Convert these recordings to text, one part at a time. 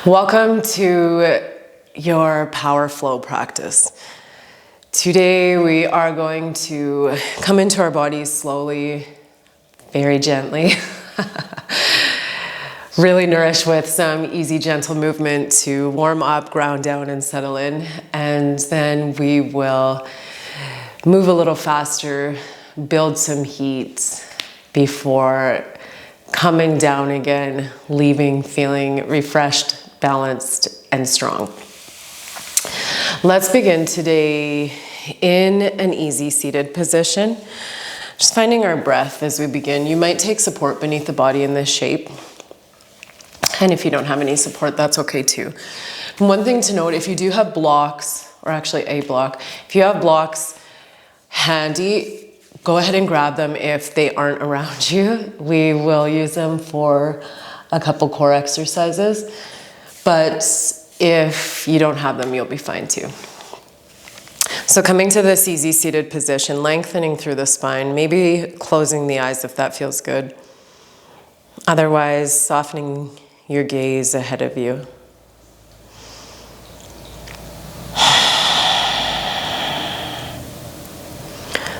Welcome to your power flow practice. Today we are going to come into our bodies slowly, very gently. Really nourish with some easy, gentle movement to warm up, ground down, and settle in. And then we will move a little faster, build some heat before coming down again, leaving feeling refreshed, balanced, and strong. Let's begin today in an easy seated position. Just finding our breath as we begin. You might take support beneath the body in this shape. And if you don't have any support, that's okay too. And one thing to note, if you do have blocks, or actually a block, if you have blocks handy, go ahead and grab them if they aren't around you. We will use them for a couple core exercises. But if you don't have them, you'll be fine too. So coming to this easy seated position, lengthening through the spine, maybe closing the eyes if that feels good. Otherwise, softening your gaze ahead of you.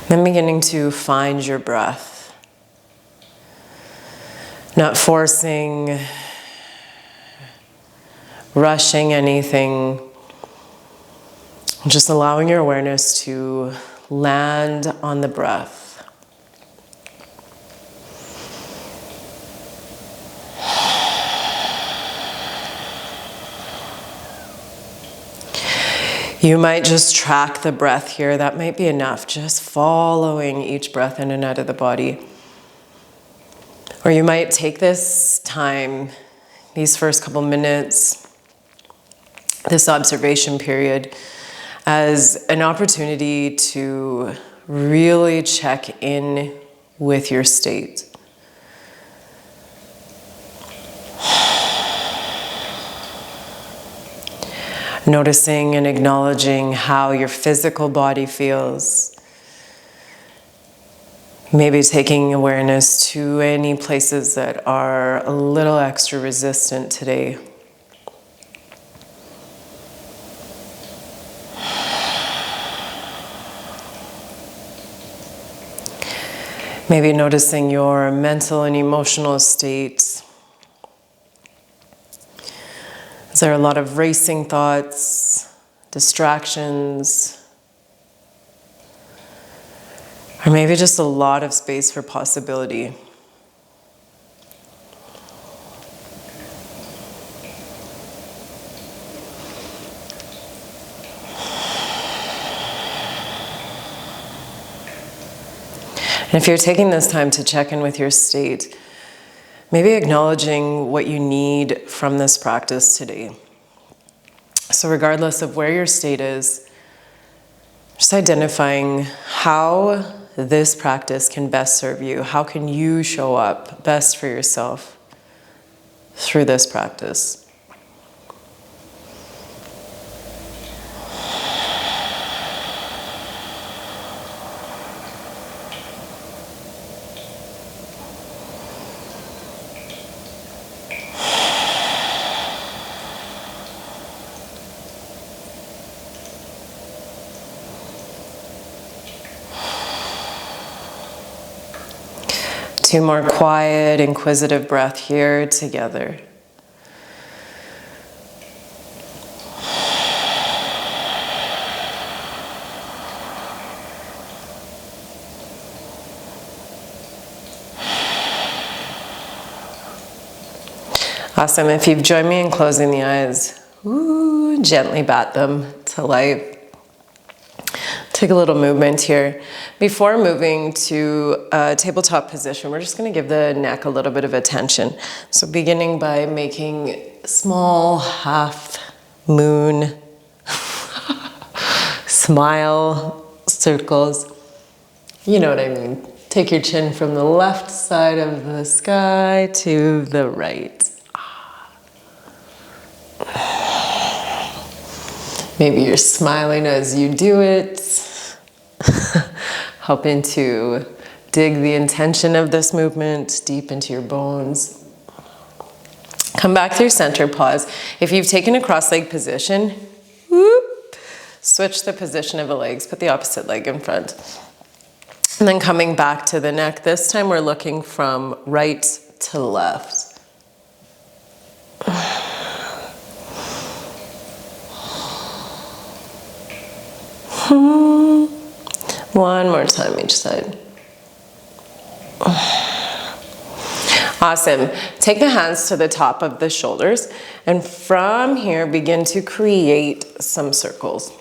Then beginning to find your breath. Not forcing, rushing anything, just allowing your awareness to land on the breath. You might just track the breath here. That might be enough, just following each breath in and out of the body. Or you might take this time, these first couple minutes, this observation period, as an opportunity to really check in with your state. Noticing and acknowledging how your physical body feels. Maybe taking awareness to any places that are a little extra resistant today. Maybe noticing your mental and emotional state. Is there a lot of racing thoughts, distractions, or maybe just a lot of space for possibility? And if you're taking this time to check in with your state, maybe acknowledging what you need from this practice today. So regardless of where your state is, just identifying how this practice can best serve you. How can you show up best for yourself through this practice? Two more quiet, inquisitive breath here together. Awesome. If you've joined me in closing the eyes, gently bat them to light. Take a little movement here. Before moving to a tabletop position, we're just going to give the neck a little bit of attention. So beginning by making small half moon smile circles. You know what I mean. Take your chin from the left side of the sky to the right. Maybe you're smiling as you do it. Helping to dig the intention of this movement deep into your bones. Come back through center, pause. If you've taken a cross leg position, whoop, switch the position of the legs, put the opposite leg in front. And then coming back to the neck, this time we're looking from right to left. One more time each side. Awesome. Take the hands to the top of the shoulders, and from here begin to create some circles.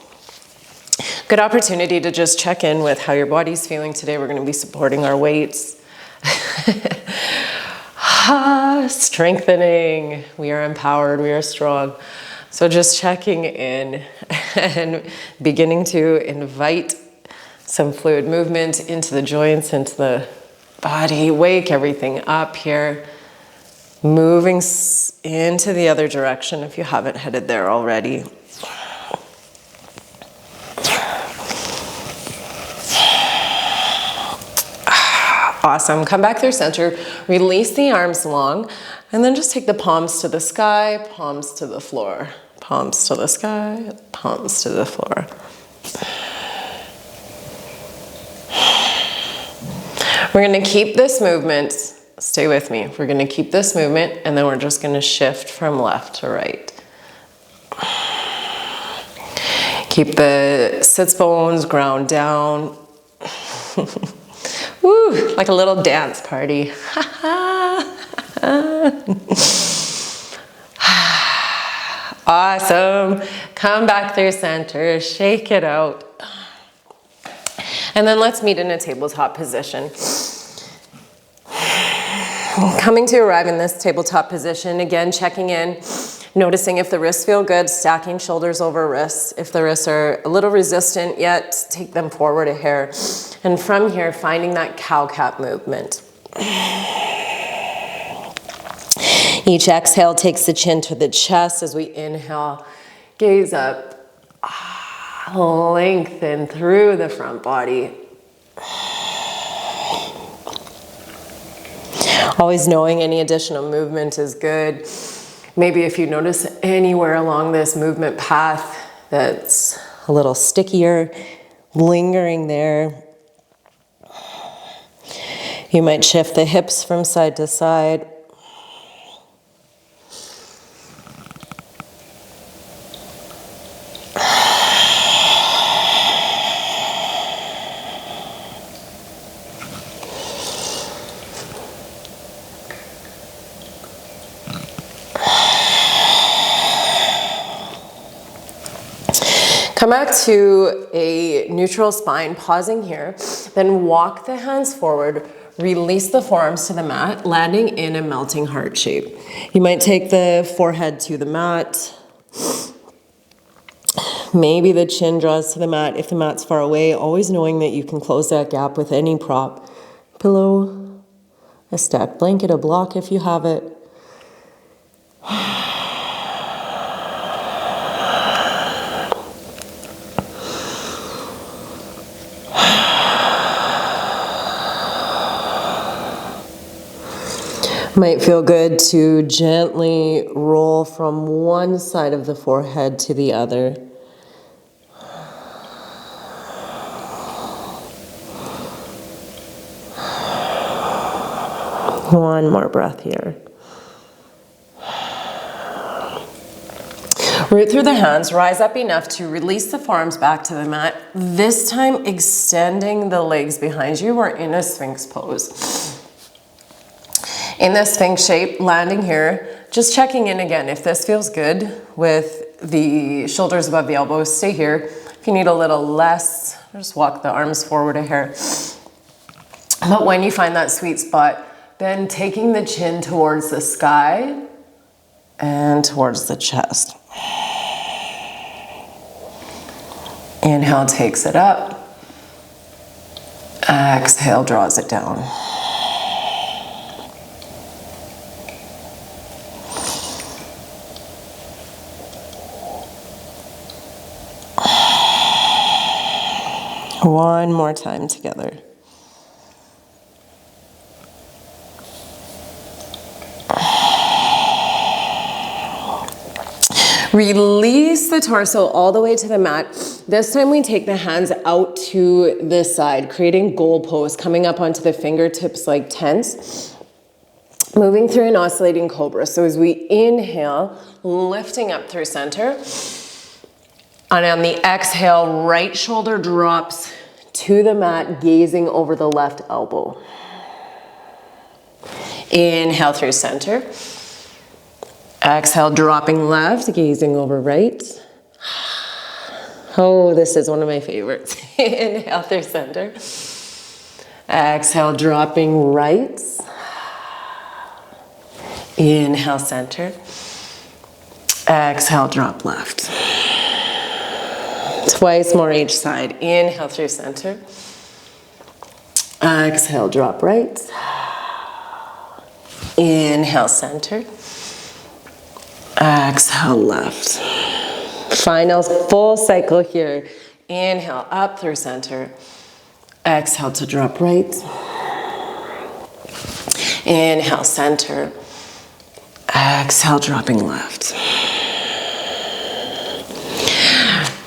Good opportunity to just check in with how your body's feeling today. We're going to be supporting our weights. Strengthening. We are empowered. We are strong. So just checking in and beginning to invite some fluid movement into the joints, into the body. Wake everything up here. Moving into the other direction if you haven't headed there already. Awesome. Come back through center. Release the arms long, and then just take the palms to the sky, palms to the floor. Palms to the sky, palms to the floor. We're going to keep this movement. Stay with me. We're going to keep this movement, and then we're just going to shift from left to right. Keep the sits bones ground down. Woo, like a little dance party. Awesome. Come back through center, shake it out. And then let's meet in a tabletop position. Coming to arrive in this tabletop position, again, checking in, noticing if the wrists feel good, stacking shoulders over wrists. If the wrists are a little resistant yet, take them forward a hair. And from here, finding that cow-cat movement. Each exhale takes the chin to the chest as we inhale, gaze up, lengthen through the front body. Always knowing any additional movement is good. Maybe if you notice anywhere along this movement path that's a little stickier, lingering there, you might shift the hips from side to side. Come back to a neutral spine, pausing here, then walk the hands forward, release the forearms to the mat, landing in a melting heart shape. You might take the forehead to the mat. Maybe the chin draws to the mat if the mat's far away, always knowing that you can close that gap with any prop. Pillow, a stacked blanket, a block if you have it. Might feel good to gently roll from one side of the forehead to the other. One more breath here. Root through the hands, rise up enough to release the forearms back to the mat. This time extending the legs behind you. We're in a Sphinx pose. In this Sphinx shape, landing here, just checking in again. If this feels good with the shoulders above the elbows, stay here. If you need a little less, just walk the arms forward a hair. But when you find that sweet spot, then taking the chin towards the sky and towards the chest. Inhale takes it up. Exhale draws it down. One more time together. Release the torso all the way to the mat. This time we take the hands out to the side, creating goalposts, coming up onto the fingertips like tents. Moving through an oscillating cobra. So as we inhale, lifting up through center. And on the exhale, right shoulder drops to the mat, gazing over the left elbow. Inhale through center. Exhale, dropping left, gazing over right. Oh, this is one of my favorites. Inhale through center. Exhale, dropping right. Inhale, center. Exhale, drop left. Twice more each side. Inhale through center. Exhale, drop right. Inhale, center. Exhale, left. Final full cycle here. Inhale, up through center. Exhale to drop right. Inhale, center. Exhale, dropping left.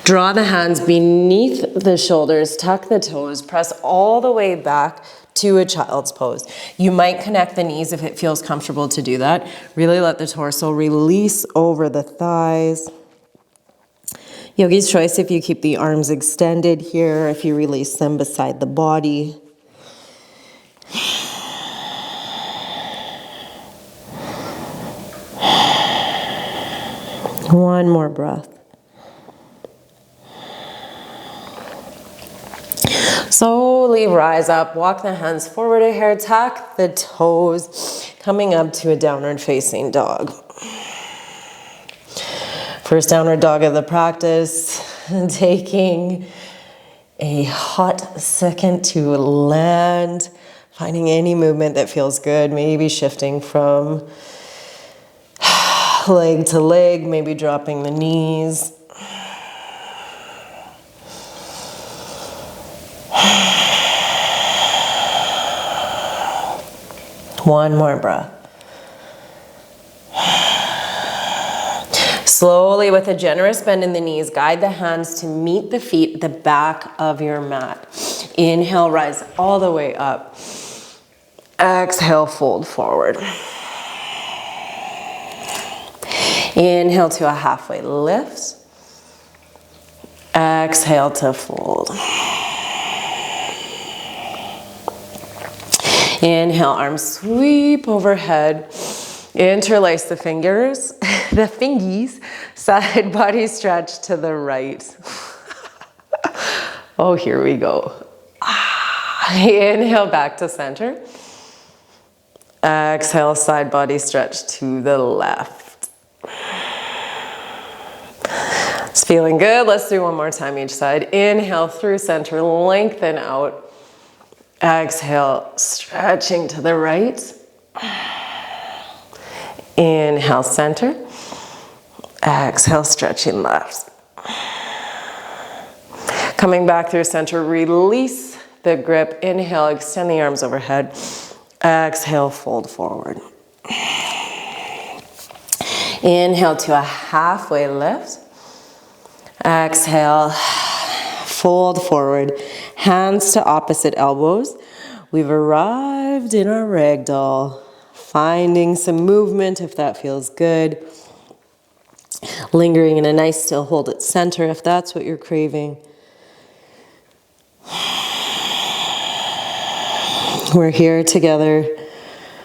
Draw the hands beneath the shoulders, tuck the toes, press all the way back to a child's pose. You might connect the knees if it feels comfortable to do that. Really let the torso release over the thighs. Yogi's choice if you keep the arms extended here, if you release them beside the body. One more breath. Slowly rise up, walk the hands forward a hair, tuck the toes, coming up to a downward facing dog. First downward dog of the practice, taking a hot second to land, finding any movement that feels good, maybe shifting from leg to leg, maybe dropping the knees. One more breath. Slowly, with a generous bend in the knees, guide the hands to meet the feet at the back of your mat. Inhale, rise all the way up. Exhale, fold forward. Inhale to a halfway lift. Exhale to fold. Inhale, arms sweep overhead. Interlace the fingers, the fingies, side body stretch to the right. Oh, here we go. Inhale, back to center. Exhale, side body stretch to the left. It's feeling good. Let's do one more time each side. Inhale through center, lengthen out. Exhale, stretching to the right. Inhale, center. Exhale, stretching left. Coming back through center, release the grip. Inhale, extend the arms overhead. Exhale, fold forward. Inhale to a halfway lift. Exhale, fold forward. Hands to opposite elbows. We've arrived in our ragdoll. Finding some movement if that feels good. Lingering in a nice still hold at center if that's what you're craving. We're here together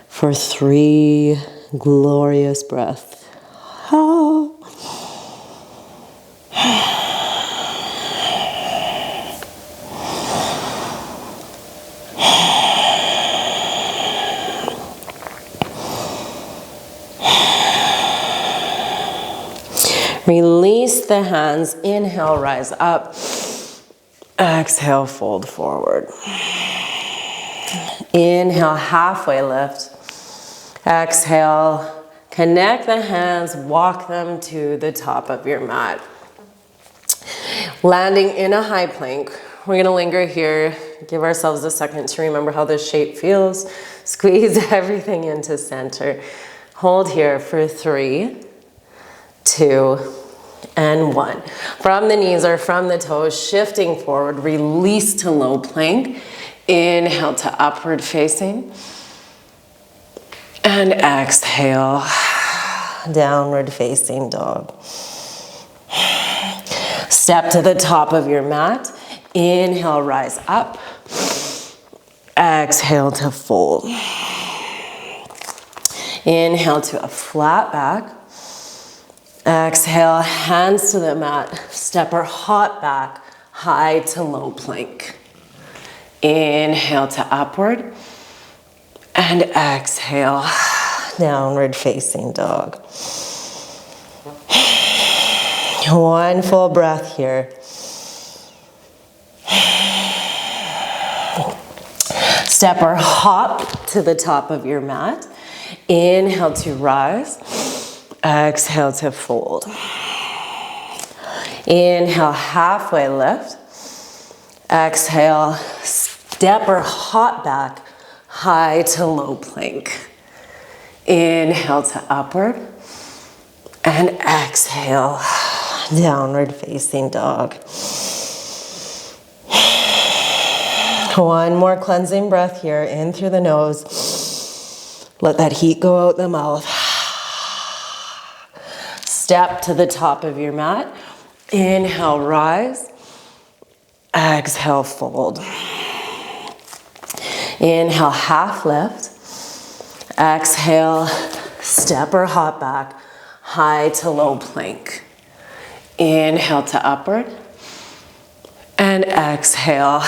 for 3 glorious breaths. Oh. Release the hands. Inhale, rise up. Exhale, fold forward. Inhale, halfway lift. Exhale, connect the hands, walk them to the top of your mat. Landing in a high plank. We're gonna linger here. Give ourselves a second to remember how this shape feels. Squeeze everything into center. Hold here for 3, 2, and 1. From the knees or from the toes, shifting forward, release to low plank. Inhale to upward facing. And exhale, downward facing dog. Step to the top of your mat. Inhale, rise up. Exhale to fold. Inhale to a flat back. Exhale, hands to the mat. Step or hop back, high to low plank. Inhale to upward. And exhale, downward facing dog. One full breath here. Step or hop to the top of your mat. Inhale to rise. Exhale to fold. Inhale, halfway lift. Exhale, step or hop back, high to low plank. Inhale to upward. And exhale, downward facing dog. One more cleansing breath here, in through the nose. Let that heat go out the mouth. Step to the top of your mat. Inhale, rise. Exhale, fold. Inhale, half lift. Exhale, step or hop back, high to low plank. Inhale to upward. And exhale,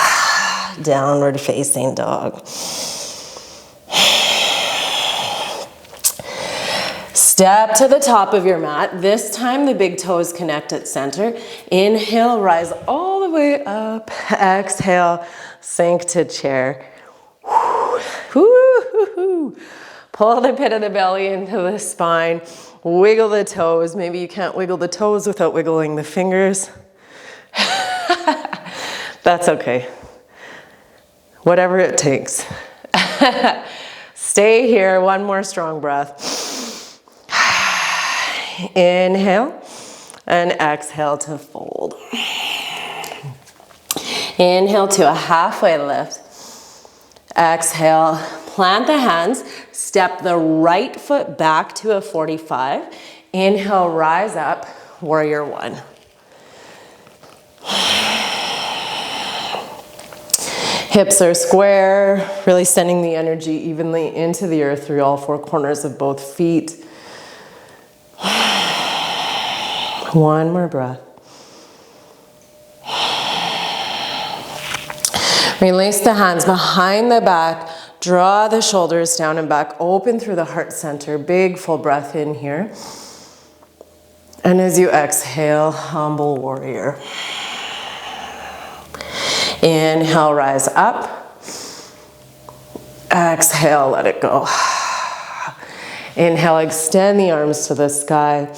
downward facing dog. Step to the top of your mat. This time the big toes connect at center. Inhale, rise all the way up. Exhale, sink to chair. Woo-hoo-hoo. Pull the pit of the belly into the spine. Wiggle the toes. Maybe you can't wiggle the toes without wiggling the fingers. That's okay. Whatever it takes. Stay here. One more strong breath. Inhale and exhale to fold. Inhale to a halfway lift. Exhale, plant the hands, step the right foot back to a 45. Inhale, rise up, warrior 1. Hips are square, really sending the energy evenly into the earth through all 4 corners of both feet. One more breath. Release the hands behind the back. Draw the shoulders down and back. Open through the heart center. Big full breath in here. And as you exhale, humble warrior. Inhale, rise up. Exhale, let it go. Inhale, extend the arms to the sky.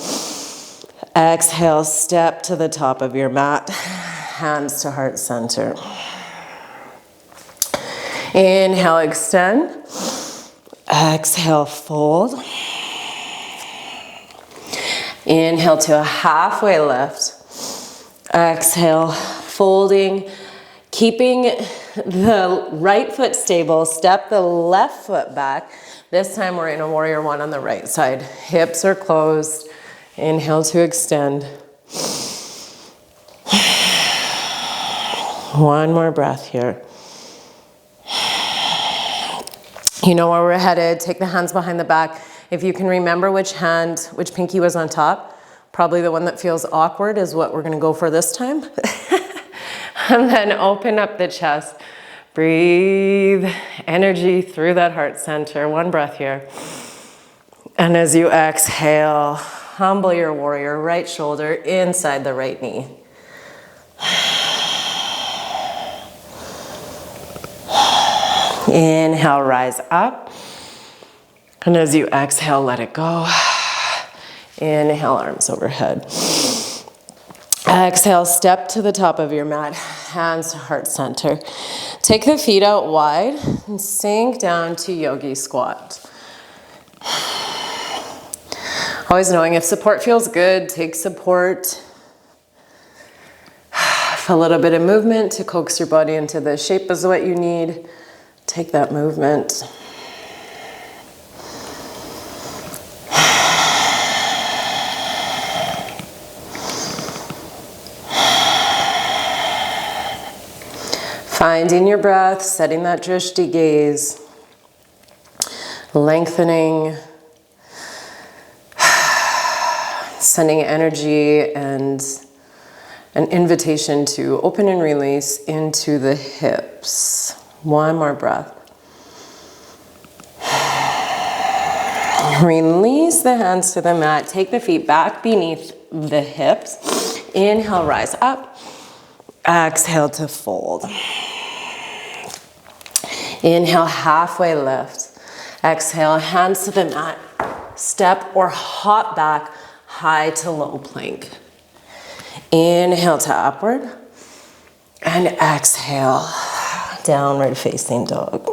Exhale, step to the top of your mat. Hands to heart center. Inhale, extend. Exhale, fold. Inhale to a halfway lift. Exhale, folding. Keeping the right foot stable, step the left foot back. This time we're in a warrior 1 on the right side. Hips are closed. Inhale to extend. One more breath here. You know where we're headed. Take the hands behind the back. If you can remember which pinky was on top, probably the one that feels awkward is what we're gonna go for this time. And then open up the chest. Breathe energy through that heart center. One breath here. And as you exhale, humble your warrior, right shoulder inside the right knee. Inhale, rise up. And as you exhale, let it go. Inhale, arms overhead. Exhale, step to the top of your mat, hands to heart center. Take the feet out wide and sink down to yogi squat. Always knowing if support feels good, take support. If a little bit of movement to coax your body into the shape is what you need, take that movement. Finding your breath, setting that drishti gaze, lengthening, sending energy and an invitation to open and release into the hips. One more breath. Release the hands to the mat. Take the feet back beneath the hips. Inhale, rise up. Exhale to fold. Inhale, halfway lift. Exhale, hands to the mat. Step or hop back, high to low plank. Inhale to upward. And exhale, downward facing dog.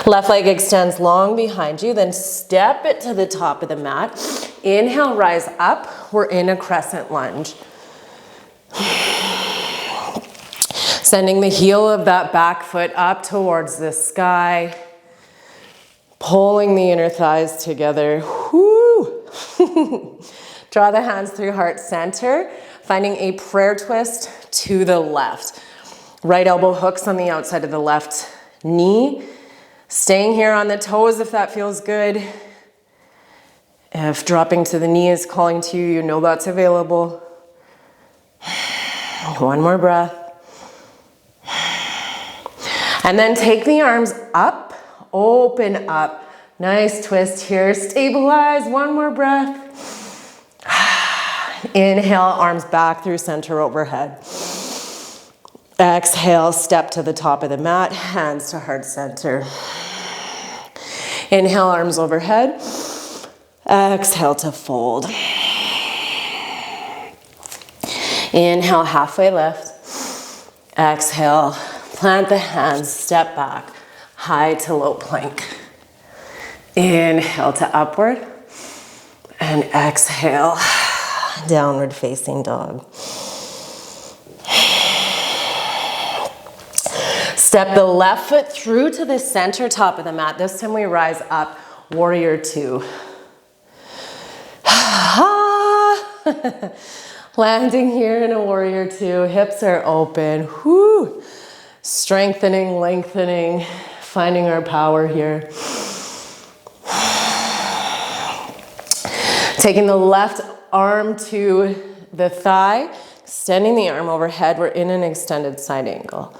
Left leg extends long behind you, then step it to the top of the mat. Inhale, rise up. We're in a crescent lunge. Sending the heel of that back foot up towards the sky. Pulling the inner thighs together. Whoo! Draw the hands through heart center. Finding a prayer twist to the left. Right elbow hooks on the outside of the left knee. Staying here on the toes if that feels good. If dropping to the knee is calling to you, you know that's available. One more breath. And then take the arms up, open up. Nice twist here. Stabilize, one more breath. Inhale, arms back through center overhead. Exhale, step to the top of the mat, hands to heart center. Inhale, arms overhead. Exhale to fold. Inhale, halfway lift. Exhale, plant the hands, step back, high to low plank. Inhale to upward. And exhale, downward facing dog. Step the left foot through to the center top of the mat. This time we rise up, warrior two. Landing here in a warrior two, hips are open. Whoo. Strengthening, lengthening, finding our power here. Taking the left arm to the thigh, extending the arm overhead. We're in an extended side angle.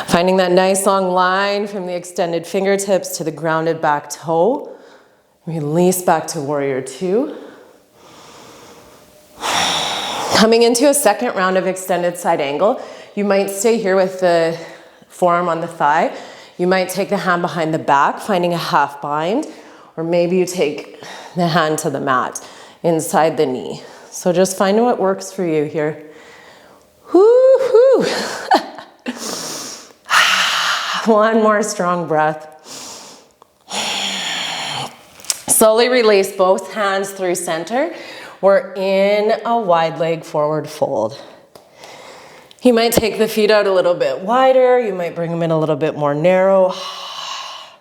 Finding that nice long line from the extended fingertips to the grounded back toe. Release back to warrior two. Coming into a second round of extended side angle, you might stay here with the forearm on the thigh. You might take the hand behind the back, finding a half bind, or maybe you take the hand to the mat inside the knee. So just find what works for you here. Woo-hoo. One more strong breath. Slowly release both hands through center. We're in a wide leg forward fold. You might take the feet out a little bit wider. You might bring them in a little bit more narrow.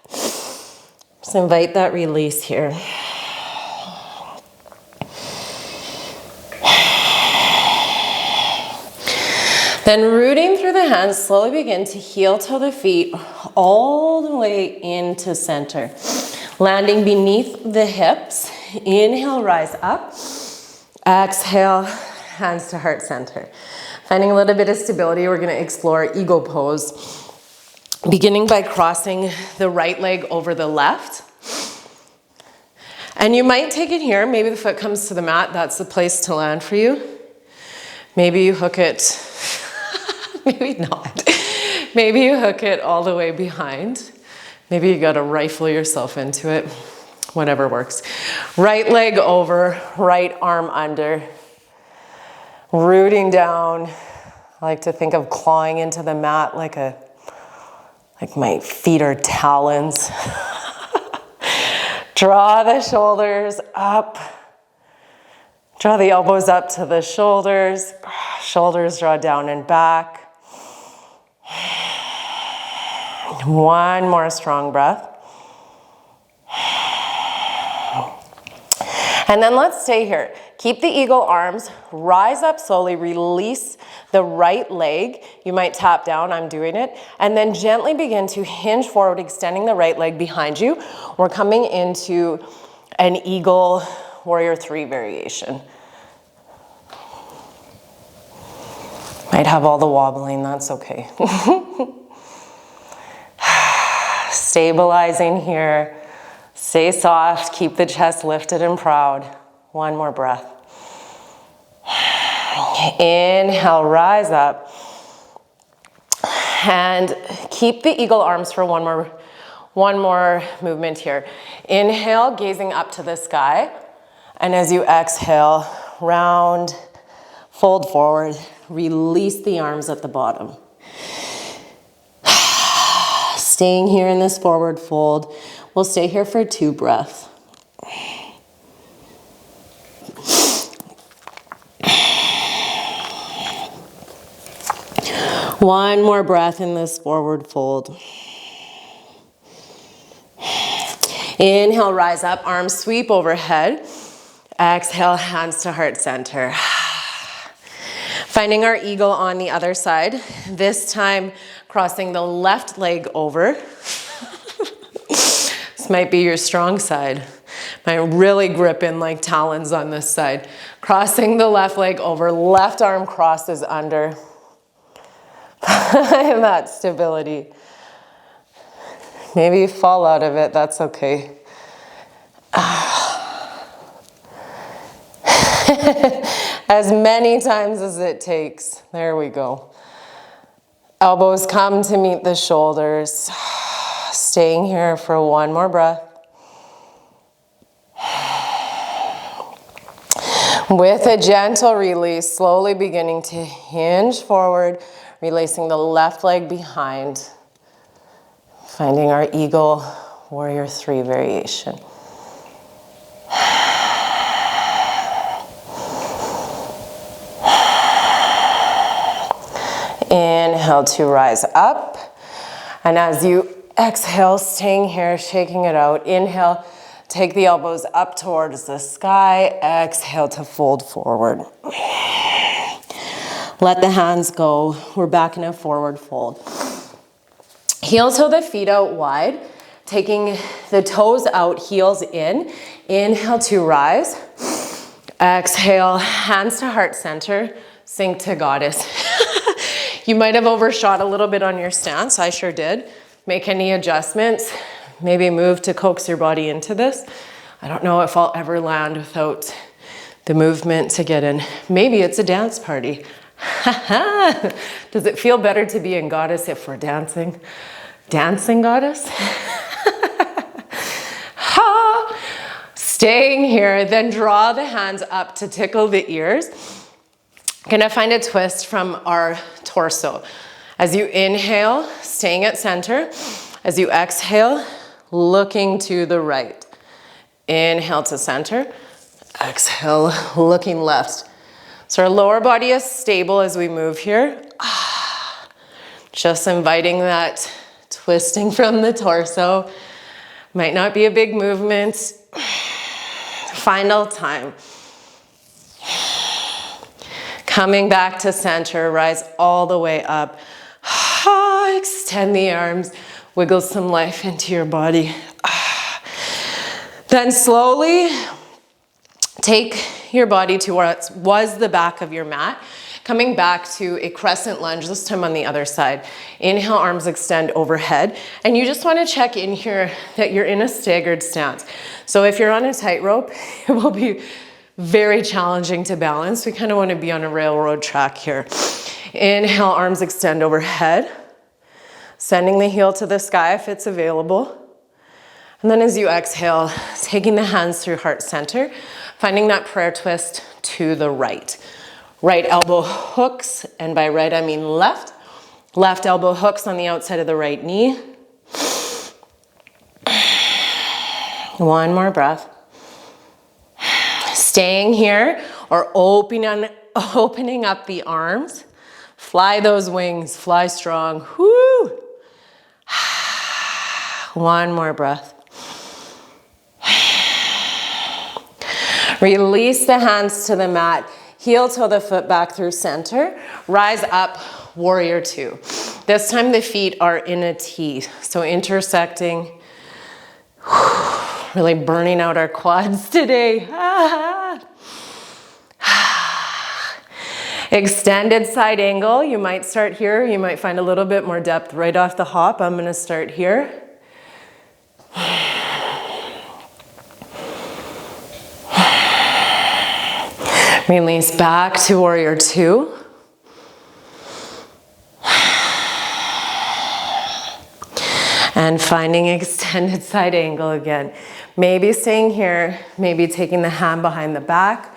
Just invite that release here. Then rooting through the hands, slowly begin to heel toe the feet all the way into center. Landing beneath the hips. Inhale, rise up. Exhale, hands to heart center. Finding a little bit of stability, we're gonna explore eagle pose. Beginning by crossing the right leg over the left. And you might take it here. Maybe the foot comes to the mat. That's the place to land for you. Maybe you hook it, maybe not. Maybe you hook it all the way behind. Maybe you gotta rifle yourself into it. Whatever works. Right leg over, right arm under. Rooting down. I like to think of clawing into the mat like my feet are talons. Draw the shoulders up. Draw the elbows up to the shoulders. Shoulders draw down and back. One more strong breath. And then let's stay here. Keep the eagle arms, rise up slowly, release the right leg. You might tap down, I'm doing it. And then gently begin to hinge forward, extending the right leg behind you. We're coming into an eagle warrior 3 variation. Might have all the wobbling, that's okay. Stabilizing here. Stay soft, keep the chest lifted and proud. One more breath. Inhale, rise up. And keep the eagle arms for one more movement here. Inhale, gazing up to the sky. And as you exhale, round, fold forward, release the arms at the bottom. Staying here in this forward fold. We'll stay here for 2 breaths. One more breath in this forward fold. Inhale, rise up, arms sweep overhead. Exhale, hands to heart center. Finding our eagle on the other side. This time, crossing the left leg over. This might be your strong side. Might really grip in like talons on this side. Crossing the left leg over, left arm crosses under. That stability. Maybe you fall out of it, that's okay. As many times as it takes. There we go. Elbows come to meet the shoulders. Staying here for one more breath. With a gentle release, slowly beginning to hinge forward, releasing the left leg behind. Finding our eagle warrior 3 variation. Inhale to rise up. And as you exhale, staying here, shaking it out. Inhale, take the elbows up towards the sky. Exhale to fold forward. Let the hands go. We're back in a forward fold. Heel toe the feet out wide. Taking the toes out, heels in. Inhale to rise. Exhale, hands to heart center. Sink to goddess. You might have overshot a little bit on your stance. I sure did. Make any adjustments. Maybe move to coax your body into this. I don't know if I'll ever land without the movement to get in. Maybe it's a dance party. Does it feel better to be in goddess if we're dancing? Dancing goddess? Staying here, then draw the hands up to tickle the ears. Gonna find a twist from our torso. As you inhale, staying at center. As you exhale, looking to the right. Inhale to center. Exhale, looking left. So our lower body is stable as we move here. Just inviting that twisting from the torso. Might not be a big movement. Final time. Coming back to center, rise all the way up. Extend the arms, wiggle some life into your body. Then slowly take your body to what was the back of your mat. Coming back to a crescent lunge, this time on the other side. Inhale, arms extend overhead. And you just want to check in here that you're in a staggered stance. So if you're on a tightrope, it will be very challenging to balance. We kind of want to be on a railroad track here. Inhale, arms extend overhead. Sending the heel to the sky if it's available. And then as you exhale, taking the hands through heart center, finding that prayer twist to the right. Right elbow hooks, and by right I mean left. Left elbow hooks on the outside of the right knee. One more breath. Staying here or opening up the arms. Fly those wings, fly strong. Whoo! One more breath. Release the hands to the mat. Heel toe the foot back through center. Rise up, warrior two. This time the feet are in a T, so intersecting. Really burning out our quads today. Extended side angle. You might start here. You might find a little bit more depth right off the hop. I'm gonna start here. Release back to warrior two. And finding extended side angle again. Maybe staying here, maybe taking the hand behind the back,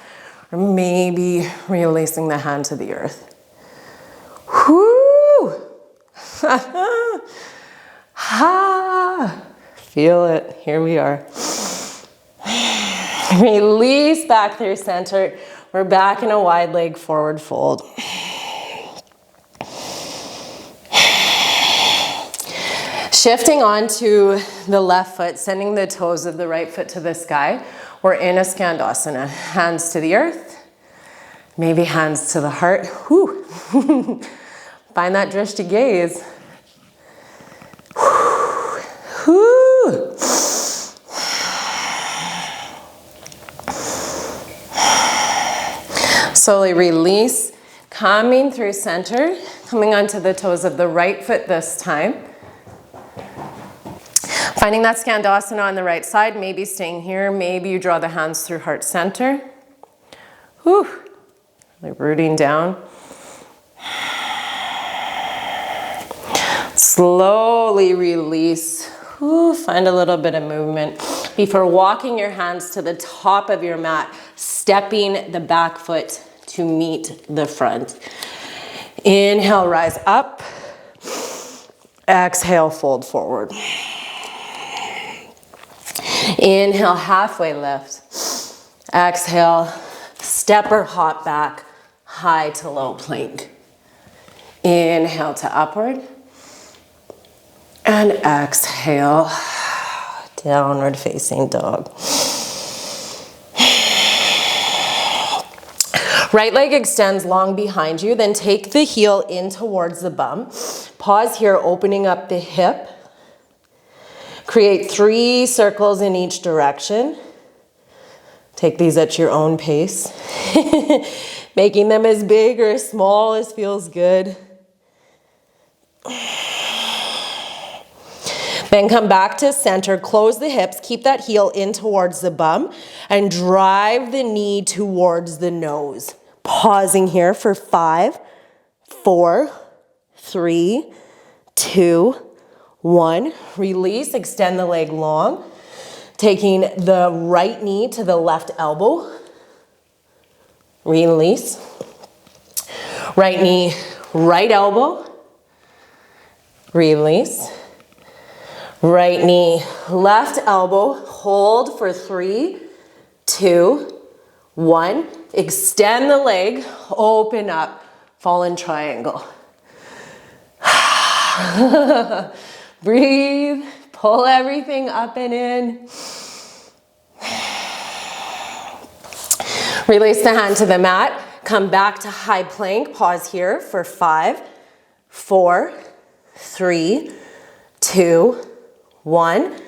or maybe releasing the hand to the earth. Whoo! Ha! Feel it, here we are. Release back through center. We're back in a wide leg forward fold. Shifting onto the left foot, sending the toes of the right foot to the sky. We're in a Skandasana. Hands to the earth, maybe hands to the heart. Whew. Find that drishti gaze. Whew. Slowly release, coming through center, coming onto the toes of the right foot this time. Finding that Skandasana on the right side, maybe staying here, maybe you draw the hands through heart center. Whew, really rooting down. Slowly release, whew, find a little bit of movement. Before walking your hands to the top of your mat, stepping the back foot to meet the front. Inhale, rise up. Exhale, fold forward. Inhale, halfway lift. Exhale, step or hop back, high to low plank. Inhale to upward. And exhale, downward facing dog. Right leg extends long behind you, then take the heel in towards the bum. Pause here, opening up the hip. Create 3 circles in each direction. Take these at your own pace. Making them as big or as small as feels good. Then come back to center, close the hips, keep that heel in towards the bum, and drive the knee towards the nose. Pausing here for 5, 4, 3, 2, 1. Release, extend the leg long. Taking the right knee to the left elbow. Release. Right knee, right elbow. Release. Right knee, left elbow. Hold for 3, 2, 1. Extend the leg, open up, fallen triangle. Breathe, pull everything up and in. Release the hand to the mat, come back to high plank, pause here for 5, 4, 3, 2, 1.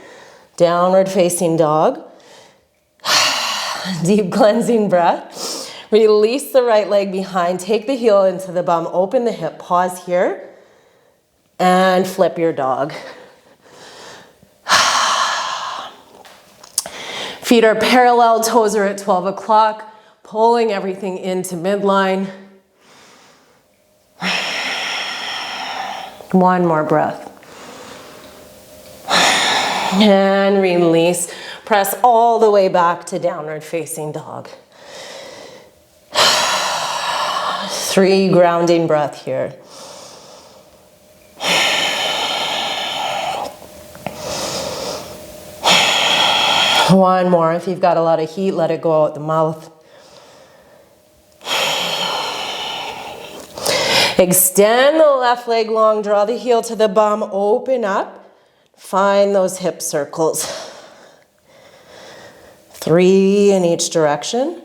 Downward facing dog. Deep cleansing breath. Release the right leg behind, take the heel into the bum, open the hip, pause here, and flip your dog. Feet are parallel, toes are at 12 o'clock, pulling everything into midline. One more breath. And release. Press all the way back to downward facing dog. 3 grounding breath here. One more. If you've got a lot of heat, let it go out the mouth. Extend the left leg long, draw the heel to the bum, open up, find those hip circles. 3 in each direction.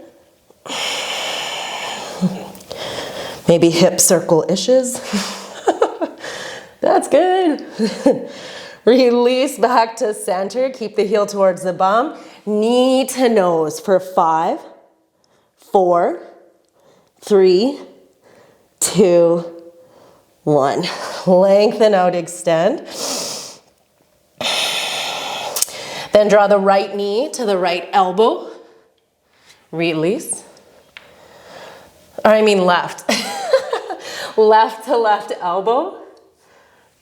Maybe hip circle-ishes. That's good. Release back to center, keep the heel towards the bum, knee to nose for 5, 4, 3, 2, 1. Lengthen out, extend. Then draw the right knee to the right elbow. Release. Or I mean left. Left to left elbow.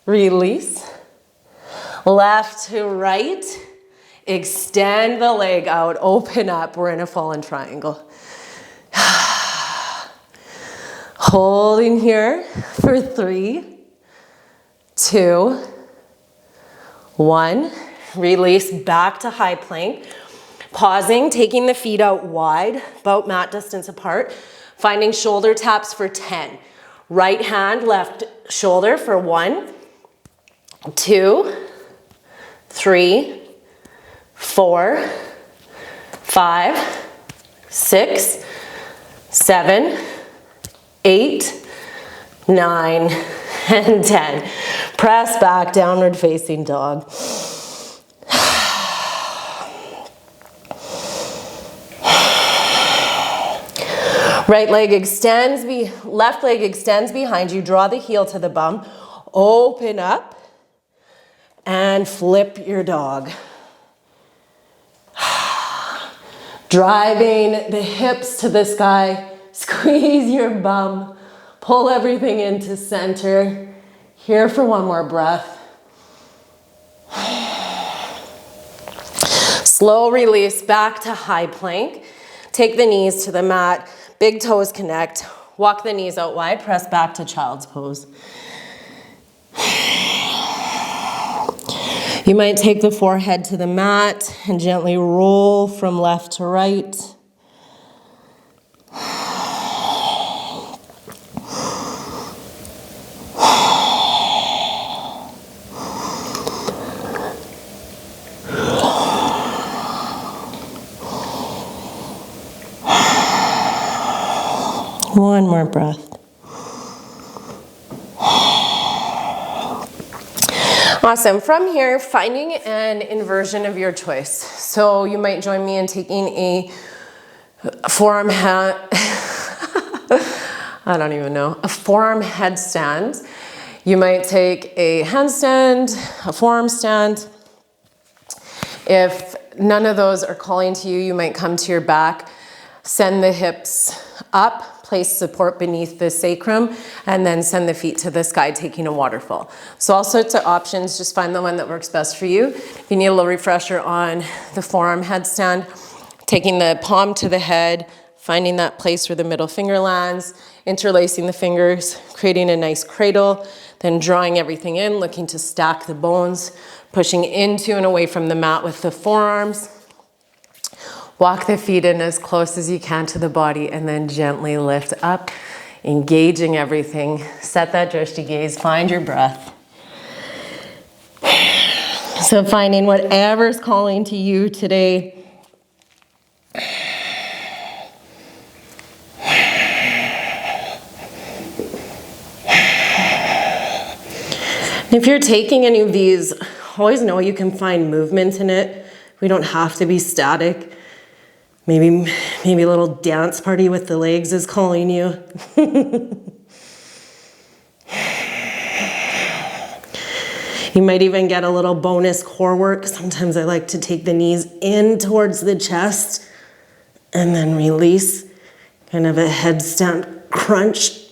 Release. Left to right. Extend the leg out, open up. We're in a fallen triangle. Holding here for 3, 2, 1. Release back to high plank. Pausing, taking the feet out wide, about mat distance apart. Finding shoulder taps for 10. Right hand, left shoulder for 1, 2, 3, 4, 5, 6, 7, 8, 9, and 10. Press back, downward facing dog. Right leg extends, left leg extends behind you. Draw the heel to the bum. Open up and flip your dog. Driving the hips to the sky. Squeeze your bum. Pull everything into center. Here for one more breath. Slow release back to high plank. Take the knees to the mat. Big toes connect. Walk the knees out wide. Press back to child's pose. You might take the forehead to the mat and gently roll from left to right. One more breath. Awesome. From here, finding an inversion of your choice. So you might join me in taking a forearm a forearm headstand. You might take a handstand, a forearm stand. If none of those are calling to you, you might come to your back, send the hips up, place support beneath the sacrum, and then send the feet to the sky, taking a waterfall. So all sorts of options, just find the one that works best for you. If you need a little refresher on the forearm headstand, taking the palm to the head, finding that place where the middle finger lands, interlacing the fingers, creating a nice cradle, then drawing everything in, looking to stack the bones, pushing into and away from the mat with the forearms. Walk the feet in as close as you can to the body and then gently lift up, engaging everything. Set that drishti gaze, find your breath. So finding whatever's calling to you today. If you're taking any of these, always know you can find movement in it. We don't have to be static. Maybe a little dance party with the legs is calling you. You might even get a little bonus core work. Sometimes I like to take the knees in towards the chest and then release, kind of a headstand crunch.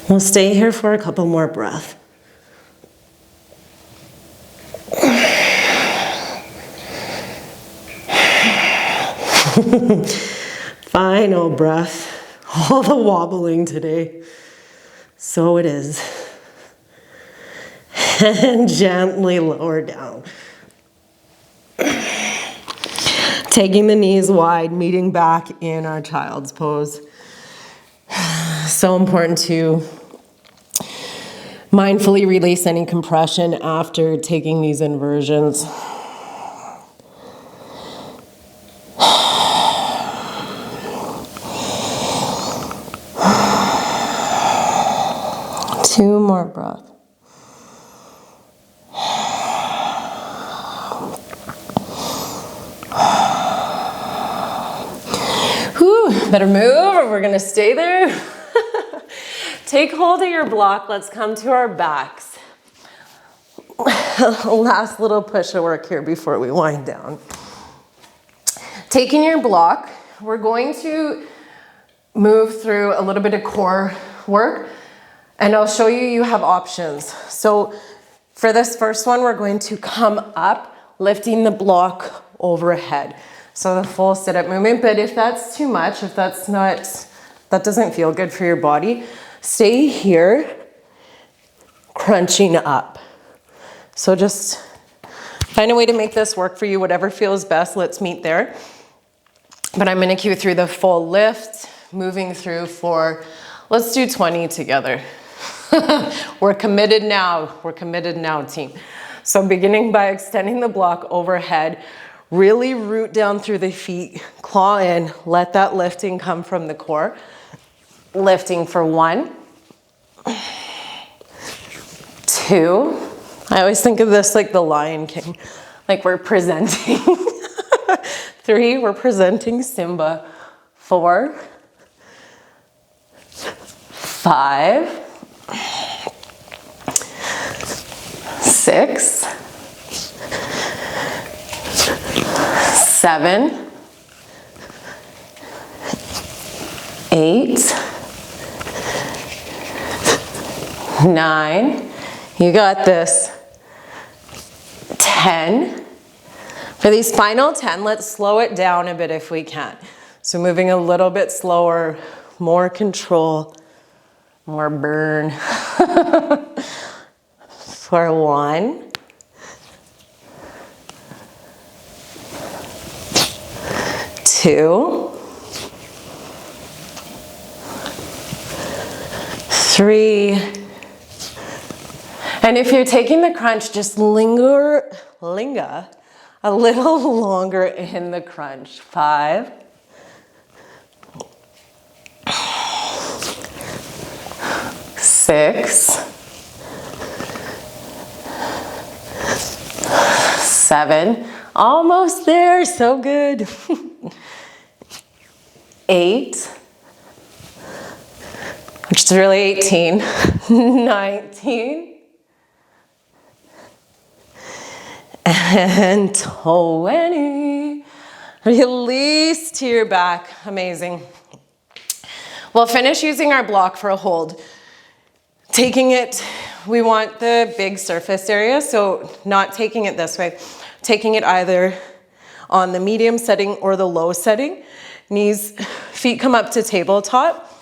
We'll stay here for a couple more breaths. Final breath. All the wobbling today. So it is. And gently lower down. Taking the knees wide, meeting back in our child's pose. So important to mindfully release any compression after taking these inversions. Two more breaths. Whew, better move or we're gonna stay there. Take hold of your block. Let's come to our backs. Last little push of work here before we wind down. Taking your block, we're going to move through a little bit of core work, and I'll show you, you have options. So for this first one, we're going to come up, lifting the block overhead. So the full sit-up movement, but if that's too much, if that's not, that doesn't feel good for your body, stay here, crunching up. So just find a way to make this work for you, whatever feels best, let's meet there. But I'm gonna cue through the full lift, moving through for, let's do 20 together. We're committed now, team. So beginning by extending the block overhead, really root down through the feet, claw in, let that lifting come from the core. Lifting for 1, 2. I always think of this like the Lion King, like we're presenting. 3, we're presenting Simba. 4, 5, 6, 7, 8, 9, you got this, 10. For these final 10, let's slow it down a bit if we can. So moving a little bit slower, more control, more burn. For 1, 2, 3, and if you're taking the crunch, just linger a little longer in the crunch. 5, 6, 7, almost there, so good. 8, which is really 18, 19, and 20. Release to your back, amazing. We'll finish using our block for a hold. Taking it, we want the big surface area, so not taking it this way, taking it either on the medium setting or the low setting. Knees, feet come up to tabletop.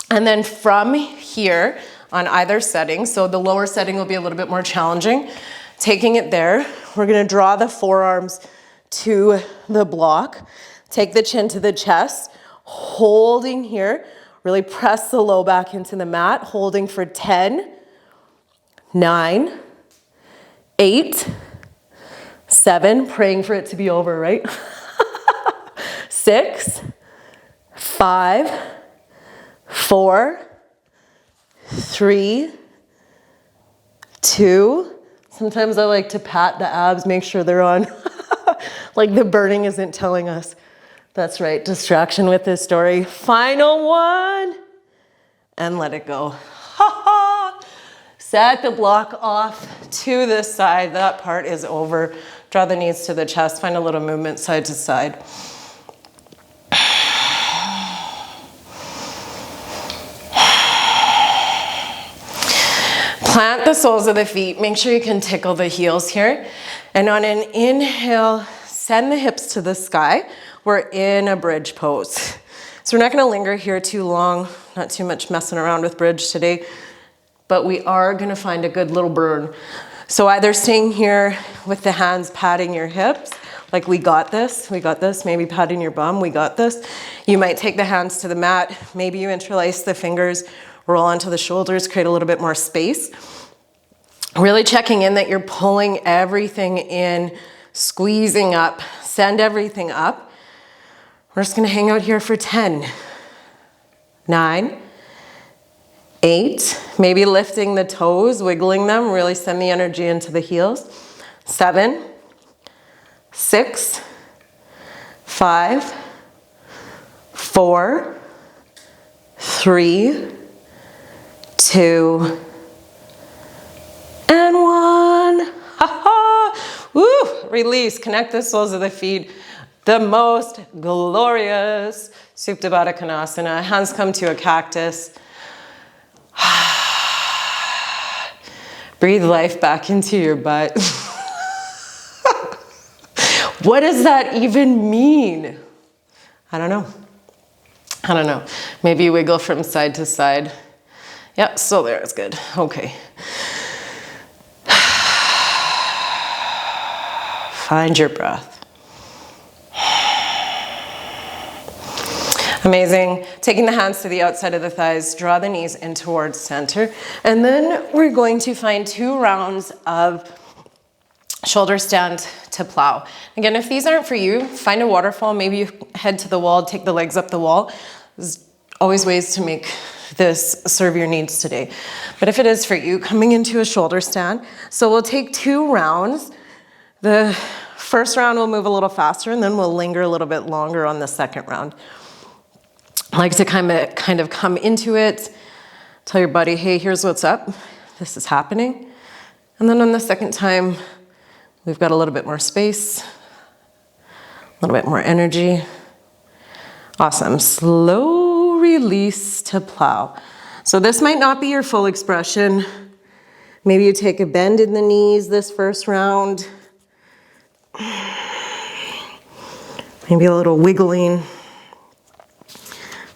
And then from here on either setting, so the lower setting will be a little bit more challenging, taking it there, we're gonna draw the forearms to the block, take the chin to the chest, holding here, really press the low back into the mat, holding for 10, 9, 8, 7, praying for it to be over, right? 6, 5, 4, 3, 2. Sometimes I like to pat the abs, make sure they're on. Like the burning isn't telling us. That's right, distraction with this story. Final 1, and let it go. Set the block off to the side. That part is over. Draw the knees to the chest, find a little movement side to side. Plant the soles of the feet. Make sure you can tickle the heels here. And on an inhale, send the hips to the sky. We're in a bridge pose. So we're not gonna linger here too long. not too much messing around with bridge today, but we are gonna find a good little burn. So either staying here with the hands patting your hips, like we got this, maybe patting your bum, we got this. You might take the hands to the mat, maybe you interlace the fingers, roll onto the shoulders, create a little bit more space. Really checking in that you're pulling everything in, squeezing up, send everything up. We're just gonna hang out here for 10, 9, 8, maybe lifting the toes, wiggling them, really send the energy into the heels. 7, 6, 5, 4, 3, 2, and 1. Ha-ha! Woo! Release, connect the soles of the feet. The most glorious Supta Baddha Konasana. Hands come to a cactus. Breathe life back into your butt. What does that even mean? I don't know. Maybe you wiggle from side to side. Yep, so there, it's good. Okay. Find your breath. Amazing. Taking the hands to the outside of the thighs, draw the knees in towards center. And then we're going to find 2 rounds of shoulder stand to plow. Again, if these aren't for you, find a waterfall. Maybe you head to the wall, take the legs up the wall. There's always ways to make this serve your needs today. But if it is for you, coming into a shoulder stand. So we'll take 2 rounds. The first round we'll move a little faster, and then we'll linger a little bit longer on the second round. I like to kind of come into it, tell your body, hey, here's what's up. This is happening. And then on the second time, we've got a little bit more space, a little bit more energy. Awesome. Slow release to plow. So this might not be your full expression. Maybe you take a bend in the knees this first round. Maybe a little wiggling.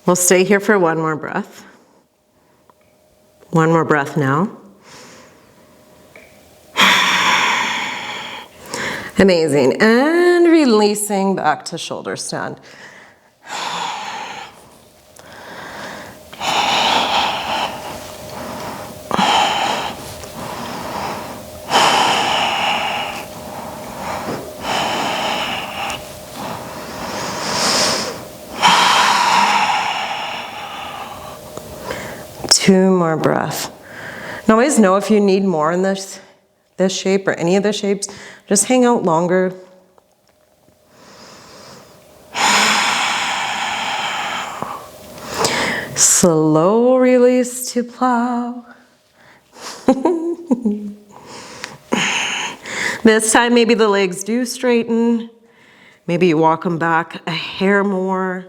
We'll stay here for 1 more breath. 1 more breath now. Amazing. And releasing back to shoulder stand. Two more breath. And always know if you need more in this shape or any of the shapes, just hang out longer. Slow release to plow. This time maybe the legs do straighten. Maybe you walk them back a hair more.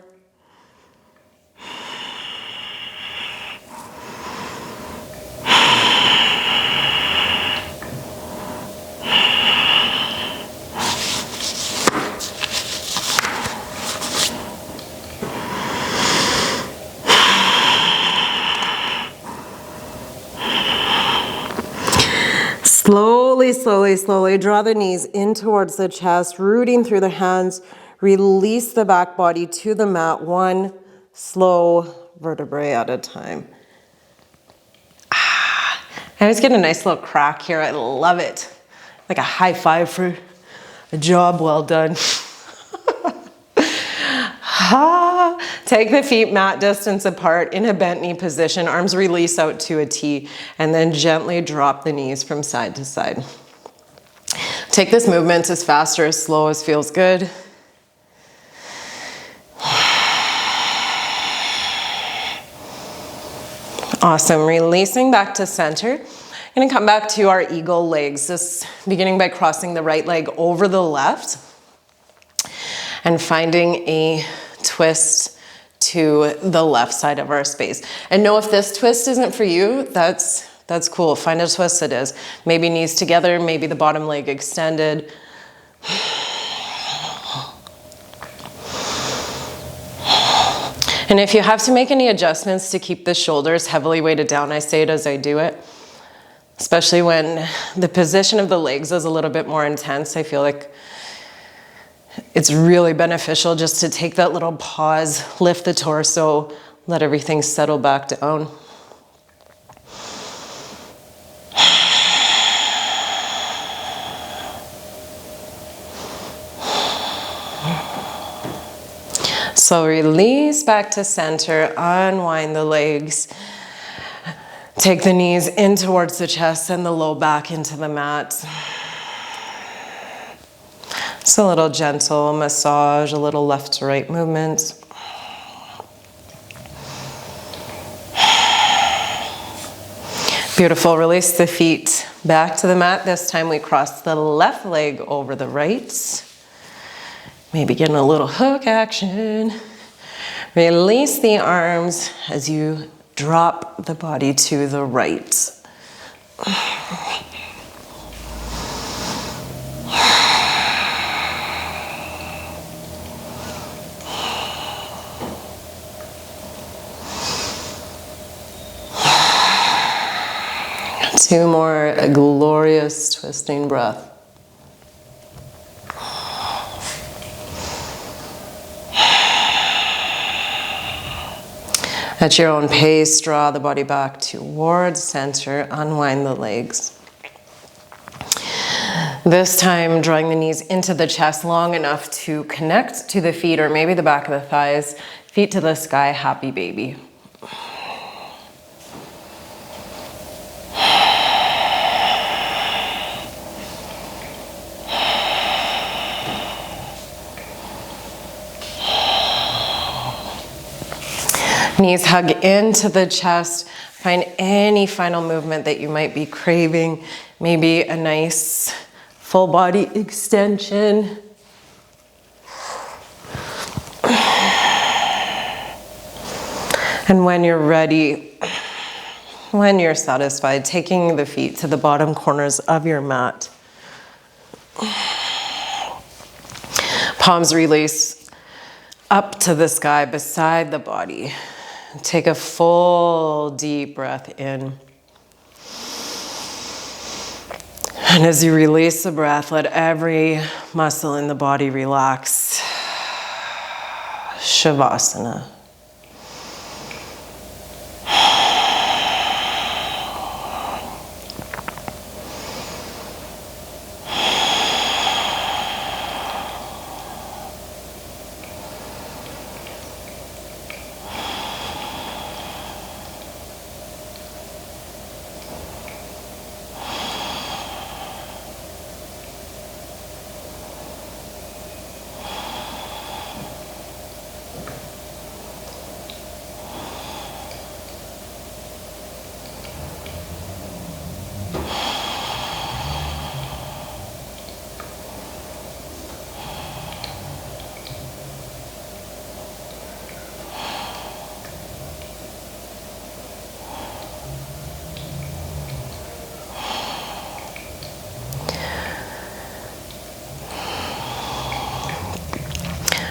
Slowly, slowly, slowly draw the knees in towards the chest, rooting through the hands. Release the back body to the mat, 1 slow vertebrae at a time. I always get a nice little crack here. I love it. Like a high five for a job well done. Take the feet mat distance apart in a bent knee position, arms release out to a T, and then gently drop the knees from side to side. Take this movement as fast or as slow as feels good. Awesome, releasing back to center. I'm gonna come back to our eagle legs, this beginning by crossing the right leg over the left and finding a twist to the left side of our space. And know if this twist isn't for you, that's cool. Find a twist that is. Maybe knees together, maybe the bottom leg extended. And if you have to make any adjustments to keep the shoulders heavily weighted down, I say it as I do it. Especially when the position of the legs is a little bit more intense, I feel like it's really beneficial just to take that little pause, lift the torso, let everything settle back down. So release back to center, unwind the legs. Take the knees in towards the chest and the low back into the mat. Just a little gentle massage, a little left to right movement. Beautiful, release the feet back to the mat. This time we cross the left leg over the right. Maybe getting a little hook action. Release the arms as you drop the body to the right. Two more, a glorious twisting breath. At your own pace, draw the body back towards center, unwind the legs. This time, drawing the knees into the chest long enough to connect to the feet or maybe the back of the thighs, feet to the sky, happy baby. Knees hug into the chest. Find any final movement that you might be craving. Maybe a nice full body extension. And when you're ready, when you're satisfied, taking the feet to the bottom corners of your mat. Palms release up to the sky beside the body. Take a full deep breath in. And as you release the breath, let every muscle in the body relax. Shavasana.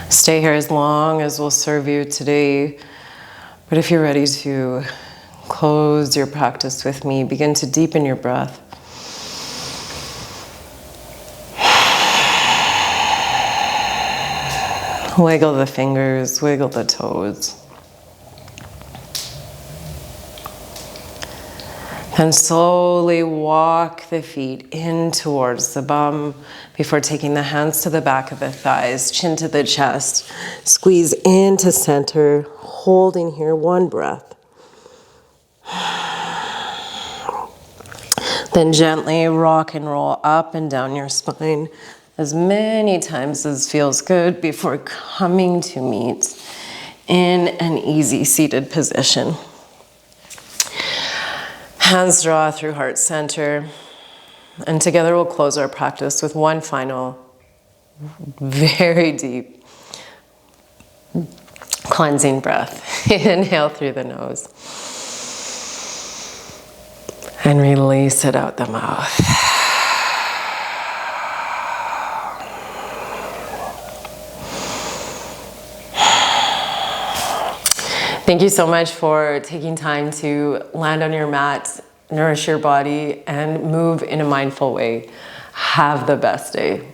Stay here as long as will serve you today. But if you're ready to close your practice with me, begin to deepen your breath. Wiggle the fingers, wiggle the toes. And slowly walk the feet in towards the bum before taking the hands to the back of the thighs, chin to the chest. Squeeze into center, holding here one breath. Then gently rock and roll up and down your spine as many times as feels good before coming to meet in an easy seated position. Hands draw through heart center, and together we'll close our practice with one final, very deep, cleansing breath. Inhale through the nose, and release it out the mouth. Thank you so much for taking time to land on your mat, nourish your body, and move in a mindful way. Have the best day.